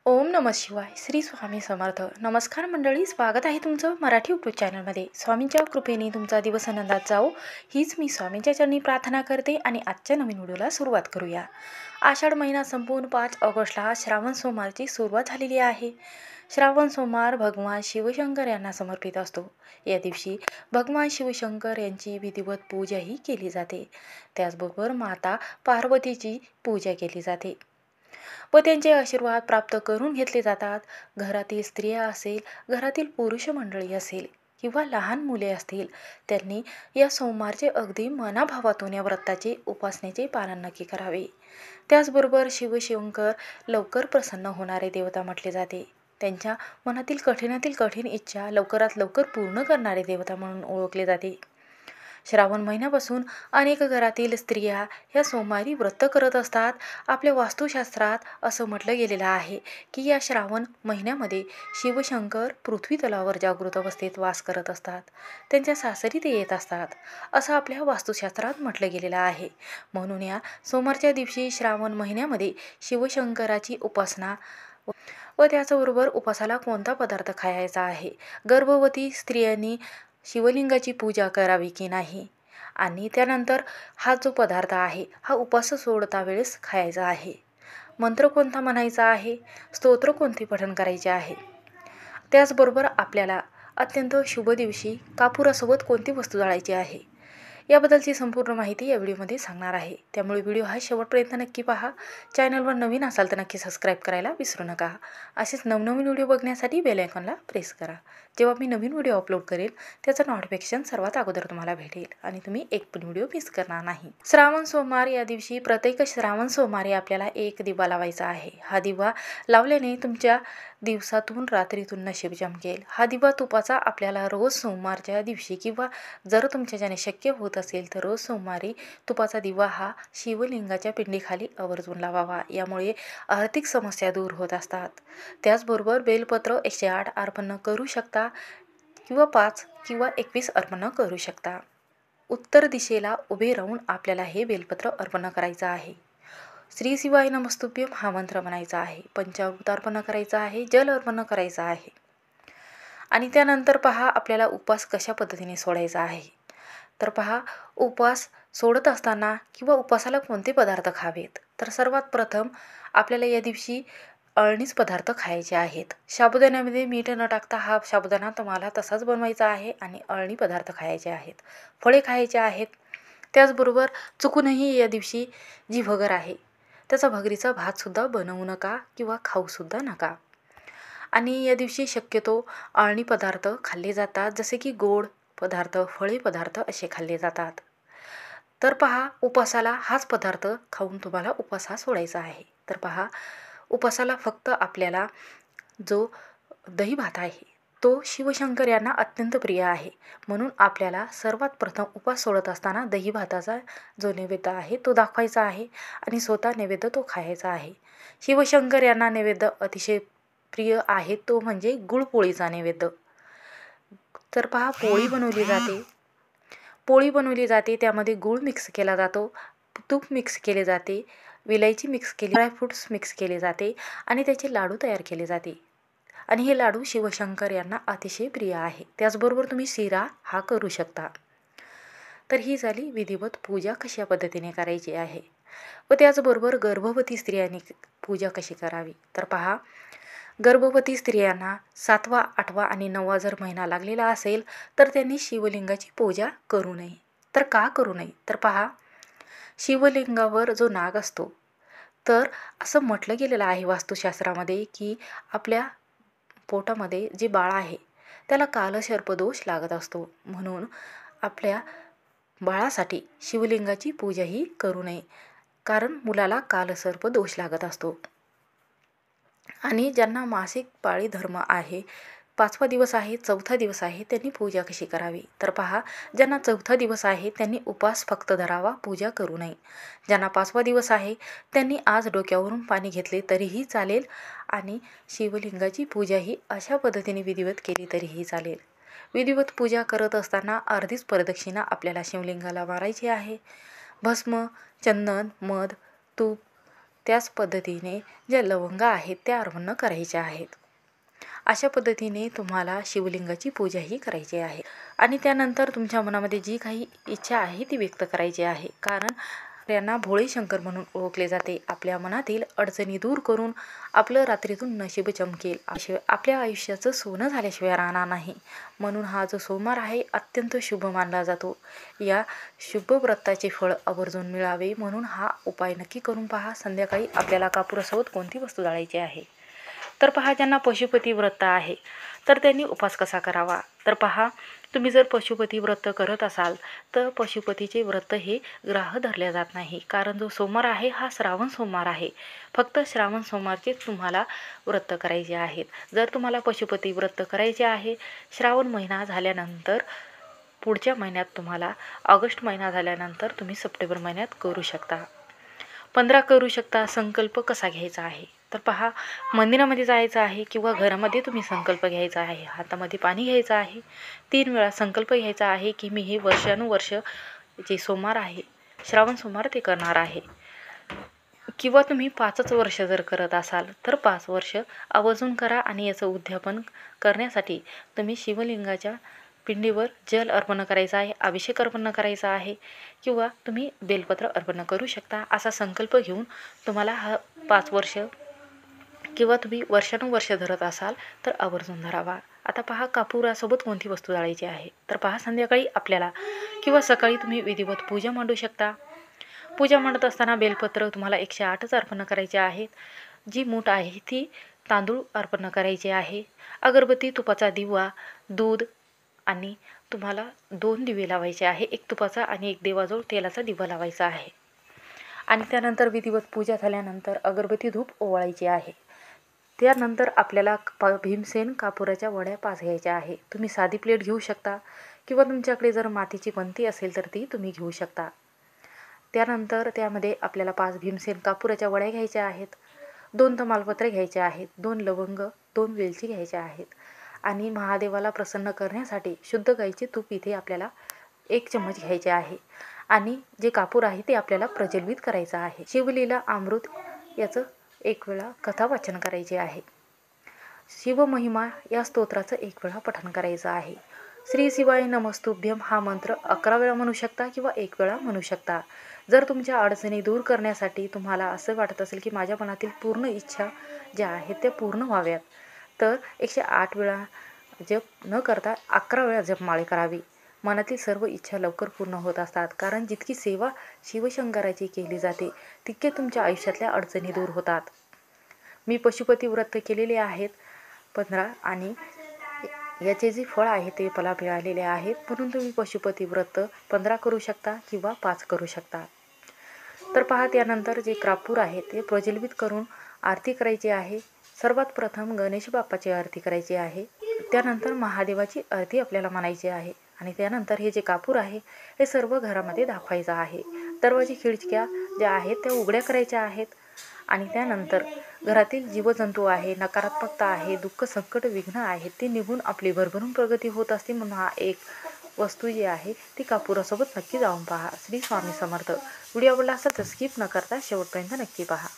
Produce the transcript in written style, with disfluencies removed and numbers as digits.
ओम नमः शिवाय. श्री स्वामी समर्थ. नमस्कार मंडळी, स्वागत आहे तुमचं मराठी यूट्यूब चॅनलमध्ये. स्वामींच्या कृपेने तुमचा दिवस आनंदात जाओ हीच मी स्वामींच्या चरणी प्रार्थना करते आणि आजच्या नवीन व्हिडिओला सुरुवात करूया. आषाढ महिना संपून 5 ऑगस्टला श्रावण सोमवारची सुरुवात झालेली आहे. श्रावण सोमवार भगवान शिवशंकर यांना समर्पित असतो. या दिवशी भगवान शिवशंकर यांची विधिवत पूजाही केली जाते. त्याचबरोबर माता पार्वतीची पूजा केली जाते व त्यांचे आशीर्वाद प्राप्त करून घेतले जातात. घरातील स्त्रिया असेल, घरातील पुरुष मंडळी असेल किंवा लहान मुले असतील, त्यांनी या सोमवारचे अगदी मनाभावातून या व्रताचे उपासनेचे पालन नक्की करावे. त्याचबरोबर शिवशंकर लवकर प्रसन्न होणारे देवता म्हटले जाते. त्यांच्या मनातील कठीणातील कठीण इच्छा लवकरात लवकर पूर्ण करणारे देवता म्हणून ओळखले जाते. श्रावण महिन्यापासून अनेक घरातील स्त्रिया या सोमवारी व्रत करत असतात. आपल्या वास्तुशास्त्रात असं म्हटलं गेलेलं आहे की या श्रावण महिन्यामध्ये शिवशंकर पृथ्वी तलावर जागृत अवस्थेत वास करत असतात. त्यांच्या सासरी ते येत असतात असं आपल्या वास्तुशास्त्रात म्हटलं गेलेलं आहे. म्हणून या सोमवारच्या दिवशी श्रावण महिन्यामध्ये शिवशंकराची उपासना व त्याचबरोबर उपासाला कोणता पदार्थ खायचा आहे, गर्भवती स्त्रियांनी शिवलिंगाची पूजा करावी की नाही, आणि त्यानंतर हा जो पदार्थ आहे हा उपास सोडता वेळेस खायचा आहे, मंत्र कोणता म्हणायचा आहे, स्तोत्र कोणते पठण करायचे आहे, त्याचबरोबर आपल्याला अत्यंत शुभ दिवशी कापुरासोबत कोणती वस्तू जाळायची आहे, याबद्दलची संपूर्ण माहिती या व्हिडिओमध्ये सांगणार आहे. त्यामुळे व्हिडिओ हा शेवटपर्यंत नक्की पहा. चॅनलवर नवीन असाल तर नक्की सबस्क्राईब करायला विसरू नका. असेच नवनवीन व्हिडिओ बघण्यासाठी बेल आयकॉनला प्रेस करा. जेव्हा मी नवीन व्हिडिओ अपलोड करेल त्याचं नोटिफिकेशन सर्वात अगोदर तुम्हाला भेटेल आणि तुम्ही एक पण व्हिडिओ मिस करणार नाही. श्रावण सोमवार या दिवशी प्रत्येक श्रावण सोमवारी आपल्याला एक दिवा लावायचा आहे. हा दिवा लावल्याने तुमच्या दिवसातून रात्रीतून नशीब चमकेल. हा दिवा तुपाचा आपल्याला रोज सोमवारच्या दिवशी किंवा जर तुमच्याच्याने शक्य होत असेल तर रोज सोमवारी तुपाचा दिवा हा शिवलिंगाच्या पिंडीखाली आवर्जून लावावा. यामुळे आर्थिक समस्या दूर होत असतात. त्याचबरोबर बेलपत्र 108 अर्पण करू शकता किंवा 5 किंवा 21 अर्पण करू शकता. उत्तर दिशेला उभे राहून आपल्याला हे बेलपत्र अर्पण करायचं आहे. श्री शिवाय नमस्तुभ्यम हा मंत्र म्हणायचा आहे. पंचामृत अर्पण करायचा आहे, जल अर्पण करायचं आहे. आणि त्यानंतर पहा आपल्याला उपवास कशा पद्धतीने सोडायचा आहे. तर पहा, उपवास सोडत असताना किंवा उपवासाला कोणते पदार्थ खावेत, तर सर्वात प्रथम आपल्याला या दिवशी अळणीच पदार्थ खायचे आहेत. साबुदाण्यामध्ये मीठ न टाकता हा साबुदाणा तुम्हाला तसाच बनवायचा आहे आणि अळणी पदार्थ खायचे आहेत. फळे खायचे आहेत. त्याचबरोबर चुकूनही या दिवशी जी भगर आहे त्याचा भगरीचा भातसुद्धा बनवू नका किंवा खाऊसुद्धा नका. आणि या दिवशी शक्यतो अळणी पदार्थ खाल्ले जातात, जसे की गोड पदार्थ, फळे पदार्थ असे खाल्ले जातात. तर पहा, उपासाला हाच पदार्थ खाऊन तुम्हाला उपास हा सोडायचा आहे. तर पहा, उपासाला फक्त आपल्याला जो दही भात आहे तो शिवशंकर यांना अत्यंत प्रिय आहे. म्हणून आपल्याला सर्वात प्रथम उपास सोडत असताना दही भाताचा जो नैवेद्य आहे तो दाखवायचा आहे आणि स्वतः नैवेद्य तो खायचा आहे. शिवशंकर यांना नैवेद्य अतिशय प्रिय आहे तो म्हणजे गुळपोळीचा नैवेद्य. तर पहा, पोळी बनवली जाते, त्यामध्ये गूळ मिक्स केला जातो, तूप मिक्स केले जाते, विलायची मिक्स केली, ड्रायफ्रूट्स मिक्स केले जाते आणि त्याचे लाडू तयार केले जाते. आणि हे लाडू शिवशंकर यांना अतिशय प्रिय आहे. त्याचबरोबर तुम्ही शिरा हा करू शकता. तर ही झाली विधिवत पूजा कशा पद्धतीने करायची आहे. व त्याचबरोबर गर्भवती स्त्रियांनी पूजा कशी करावी. तर पहा, गर्भवती स्त्रियांना 7वा, 8वा आणि 9वा जर महिना लागलेला असेल तर त्यांनी शिवलिंगाची पूजा करू नये. तर का करू नये, तर पहा, शिवलिंगावर जो नाग असतो, तर असं म्हटलं गेलेलं आहे वास्तुशास्त्रामध्ये की आपल्या पोटामध्ये जे बाळ आहे त्याला कालसर्पदोष लागत असतो. म्हणून आपल्या बाळासाठी शिवलिंगाची पूजाही करू नये, कारण मुलाला कालसर्पदोष लागत असतो. आणि ज्यांना मासिक पाळी धर्म आहे, 5वा दिवस आहे, 4था दिवस आहे, त्यांनी पूजा कशी करावी. तर पहा, ज्यांना 4था दिवस आहे त्यांनी उपवास फक्त धरावा, पूजा करू नये. ज्यांना 5वा दिवस आहे त्यांनी आज डोक्यावरून पाणी घेतले तरीही चालेल आणि शिवलिंगाची पूजाही अशा पद्धतीने विधिवत केली तरीही चालेल. विधिवत पूजा करत असताना अर्धीच प्रदक्षिणा आपल्याला शिवलिंगाला मारायची आहे. भस्म, चंदन, मध, तूप त्याच पद्धतीने ज्या लवंगा आहेत त्या अर्पण करायच्या आहेत. अशा पद्धतीने तुम्हाला शिवलिंगाची पूजाही करायची आहे. आणि त्यानंतर तुमच्या मनामध्ये जी काही इच्छा आहे ती व्यक्त करायची आहे. कारण यांना भोळे शंकर म्हणून ओळखले जाते. आपल्या मनातील अडचणी दूर करून आपलं रात्रीतून नशीब चमकेल, आपल्या आयुष्याचं सोनं झाल्याशिवाय राहणार नाही. म्हणून हा जो सोमवार आहे अत्यंत शुभ मानला जातो. या शुभ व्रताचे फळ आवर्जून मिळावे म्हणून हा उपाय नक्की करून पहा. संध्याकाळी आपल्याला कापुरासोबत कोणती वस्तू जाळायची आहे तर पहा, ज्यांना पशुपती व्रत आहे तर त्यांनी उपास कसा करावा तर पहा, तुम्ही जर पशुपती व्रत करत असाल तर पशुपतीचे व्रत हे ग्राह्य धरले जात नाही. कारण जो सोमवार आहे हा श्रावण सोमवार आहे. फक्त श्रावण सोमवारचेच तुम्हाला व्रत करायचे आहेत. जर तुम्हाला पशुपती व्रत करायचे आहे श्रावण महिना झाल्यानंतर, पुढच्या महिन्यात तुम्हाला ऑगस्ट महिना झाल्यानंतर तुम्ही सप्टेंबर महिन्यात करू शकता, 15 करू शकता. संकल्प कसा घ्यायचा आहे तर पहा, मंदिरामध्ये जायचं आहे किंवा घरामध्ये तुम्ही संकल्प घ्यायचा आहे. हातामध्ये पाणी घ्यायचं आहे. 3 वेळा संकल्प घ्यायचा आहे की मी हे वर्षानुवर्ष जे सोमवार आहे श्रावण सोमवार ते करणार आहे. किंवा तुम्ही 5च वर्ष जर करत असाल तर 5 वर्ष आवर्जून करा. आणि याचं उद्यापन करण्यासाठी तुम्ही शिवलिंगाच्या पिंडीवर जल अर्पण करायचं आहे, अभिषेक अर्पण करायचा आहे किंवा तुम्ही बेलपत्र अर्पण करू शकता. असा संकल्प घेऊन तुम्हाला हा 5 वर्ष किंवा तुम्ही वर्षानुवर्ष धरत असाल तर आवर्जून धरावा. आता पहा, कापुरासोबत कोणती वस्तू जाळायची आहे तर पहा, संध्याकाळी आपल्याला किंवा सकाळी तुम्ही विधिवत पूजा मांडू शकता. पूजा मांडत असताना बेलपत्र तुम्हाला 108च अर्पण करायचे आहेत. जी मूठ आहे ती तांदूळ अर्पण करायचे आहे. अगरबत्ती, तुपाचा दिवा, दूध आणि तुम्हाला 2 दिवे लावायचे आहे. एक तुपाचा आणि एक देवाजवळ तेलाचा दिवा लावायचा आहे. आणि त्यानंतर विधिवत पूजा झाल्यानंतर अगरबत्ती धूप ओवाळायची आहे. त्यानंतर आपल्याला भीमसेन कापुराच्या वड्या 5 घ्यायच्या आहे. तुम्ही साधी प्लेट घेऊ शकता किंवा तुमच्याकडे जर मातीची पंती असेल तर ती तुम्ही घेऊ शकता. त्यानंतर त्यामध्ये आपल्याला 5 भीमसेन कापुराच्या वड्या घ्यायच्या आहेत. 2 तमालपत्रे घ्यायचे आहेत. 2 लवंग, 2 वेलची घ्यायच्या आहेत. आणि महादेवाला प्रसन्न करण्यासाठी शुद्ध गाईचे तूप इथे आपल्याला 1 चम्मच घ्यायचे आहे. आणि जे कापूर आहे ते आपल्याला प्रज्वलित करायचं आहे. शिवलीला अमृत याचं 1 वेळा कथा वाचन करायचे आहे. शिवमहिमा या स्तोत्राचं 1 वेळा पठण करायचं आहे. श्री शिवाय नमस्तुभ्यम हा मंत्र 11 वेळा म्हणू शकता किंवा 1 वेळा म्हणू शकता. जर तुमच्या अडचणी दूर करण्यासाठी तुम्हाला असं वाटत असेल की माझ्या मनातील पूर्ण इच्छा ज्या आहेत त्या पूर्ण व्हाव्यात तर 108 वेळा जप न करता 11 वेळा जपमाळे करावी. मनातील सर्व इच्छा लवकर पूर्ण होत असतात. कारण जितकी सेवा शिवशंकराची केली जाते तितके तुमच्या आयुष्यातल्या अडचणी दूर होतात. मी पशुपती व्रत केलेले आहेत 15 आणि याचे जे फळ आहे ते मला मिळालेले आहेत. म्हणून तुम्ही पशुपती व्रत 15 करू शकता किंवा 5 करू शकता. तर पहा, त्यानंतर जे कापूर आहे ते प्रज्वलित करून आरती करायची आहे. सर्वात प्रथम गणेश बाप्पाची आरती करायची आहे. त्यानंतर महादेवाची आरती आपल्याला म्हणायची आहे. आणि त्यानंतर हे जे कापूर आहे हे सर्व घरामध्ये दाखवायचं आहे. दरवाजे खिडक्या ज्या आहेत त्या उघड्या करायच्या आहेत. आणि त्यानंतर घरातील जीवजंतू आहे, नकारात्मकता आहे, दुःख, संकट, विघ्न आहेत ते निघून आपली भरभरून प्रगती होत असते. म्हणून हा एक वस्तू जी आहे ती कापुरासोबत नक्की जाऊन पहा. श्री स्वामी समर्थ. व्हिडिओ आवडला असेल तर स्किप न करता शेवटपर्यंत नक्की पहा.